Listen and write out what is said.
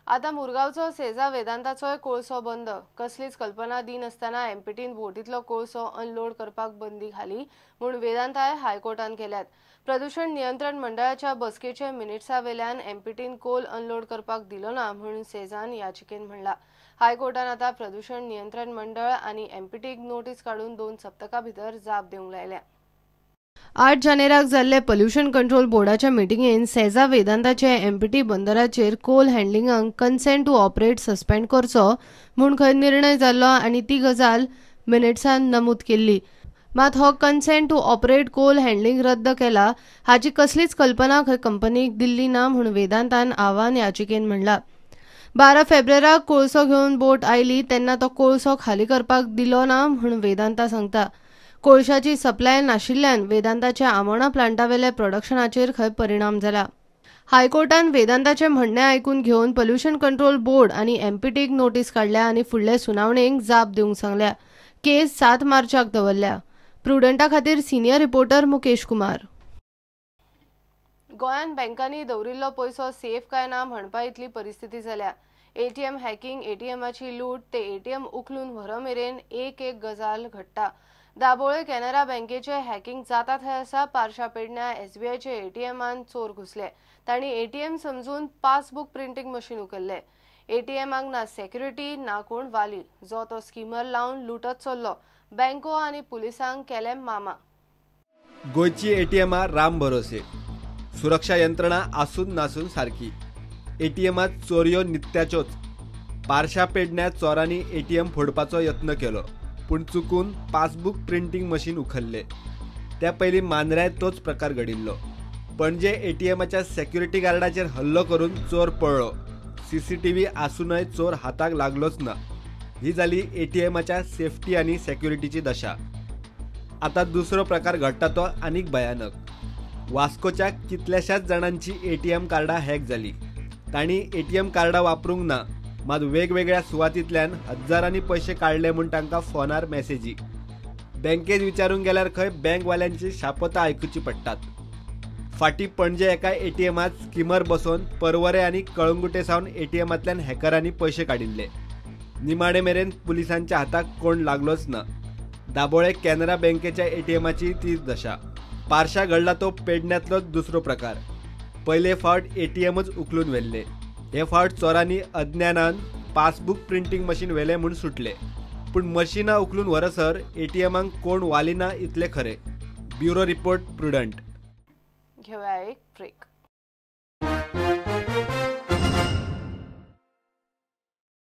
आता मुरगावचो सेजा वेदांताचोय कोळसो बंद। कसलीच कल्पना दी नसताना एमपीटीन बोटीतलो कोळसो अनलोड करपाक बंदी घाली म्हूण वेदांताय हायकोर्टान केल्यात। प्रदूषण नियंत्रण मंडळाच्या बसकेचे मिनिट्सावेल्यान एमपीटीन कोल अनलोड करपाक दिलो ना म्हणून सेजान याचिकेन म्हणला। हायकोर्टान आता प्रदूषण नियंत्रण मंडळ आणि एमपीटीक नोटीस काढून 2 सप्तकां भितर जाप दिवंक लायल्या। 8 जानेराक जाल्ले पोल्यूशन कंट्रोल बोर्डाच्या मिटिंगेन सेजा वेदांताचे एमपीटी बंदराचेर कोल हँडलिंगाक कन्सेंट टू ऑपरेट सस्पेंड करचो म्हूण खंय निर्णय जाल्लो आनी ती गजाल मिनिट्सान नमूद केल्ली। मात हो consent to operate coal handling रद्द केला हाची कसलीच कल्पना खंय कंपनीक दिल्ली ना म्हूण वेदांतान आव्हान याचिकेन म्हणला। 12 फेब्रुवाराक कोळसो घेवन बोट आयली तेन्ना तो कोळसो खाली करपाक दिलो ना म्हूण वेदांता सांगता। कोळशाची सप्लाय नाशिल्ल्यान वेदांताच्या आमोणा प्लांटावेले प्रोडक्शनाचेर खंय परिणाम जाला। हायकोर्टान वेदांताचे म्हणणे आयकून घेवन पोल्यूशन कंट्रोल बोर्ड आनी एमपीटीक नोटीस काढल्या आनी फुडले सुनावणेक जाप दिवंक सांगल्या। केस 7 मार्चाक दवरल्या। प्रुडंटा खातीर सिनियर रिपोर्टर मुकेश कुमार। गोंयान बँकांनी दवरिल्लो पैसो सेफ काय ना म्हणपा इतली परिस्थिती जाल्या। एटीएम हॅकिंग, एटीएमाची लूट ते एटीएम उखलून व्हरमेरेन एक गजाल घडटा। दाबोळे कॅनरा बँकेचे हॅकिंग जाता थंय आसा। पारशा पेडण्या एसबीआयचे एटीएमान चोर घुसले। तांणी एटीएम समजून पासबुक प्रिंटींग मशीन उखल्ले। एटीएमाक ना सेक्युरिटी ना कोण वाली, जो तो स्किमर लावन लुटत चल्लो। बँको आनी पुलिसांक केले मामा। गोयची एटीएमां राम भरोसे, सुरक्षा यंत्रणा आसून नासून सारकी। एटीएमात चोरयो नित्याच्योच। पारशा पेडण्या चोरांनी एटीएम फोडपाचो यत्न केलो पूण चुकून पासबुक प्रिंटींग मशीन उखल्ले। त्या पयलीं मांद्र्यात तोच प्रकार घडिल्लो। पणजे एटीएमाच्या सेक्युरिटी गार्डाचेर हल्लो करून चोर पळलो। सीसीटीव्ही आसूनय चोर हाताक लागलोच ना। ही जाली एटीएमाच्या सेफ्टी आनी सेक्युरिटीची दशा। आता दुसरो प्रकार घडटा तो आनीक भयानक। वास्कोच्या कितल्याशाच जाणांची एटीएम कार्डां हॅक जाली। तांणी एटीएम कार्डां वापरूंक ना, मात वेगवेगळ्या सुवातींतल्यान हजारांनी पैसे काढले म्हूण तांकां फोनार मॅसेजी। बँकेत विचारूंक गेल्यार खंय बँकवाल्यांची शापतां आयकुची पडटात। फाटीं पणजे एका एटीएमात स्किमर बसोवन परवरे आनी कळंगुटे सावन एटीएमांतल्यान हॅकरांनी पैसे काडिल्ले। निमाणे मेरेन पुलिसांच्या हाताक कोण लागलोच ना। दाबोळे कॅनरा बँकेच्या एटीएमाची तीच दशा। पारशा घडला तो पेडण्यांतलोच दुसरो प्रकार। पयले फावट एटीएमच उखलून व्हेल्ले। हे फावट चोरांनी अज्ञानान पासबुक प्रिंटींग मशीन व्हेले म्हूण सुटले। पूण मशिनां उखलून व्हरसर एटीएमांक कोण वालिना इतले खरे। Bureau report prudent. घेऊया एक ब्रेक।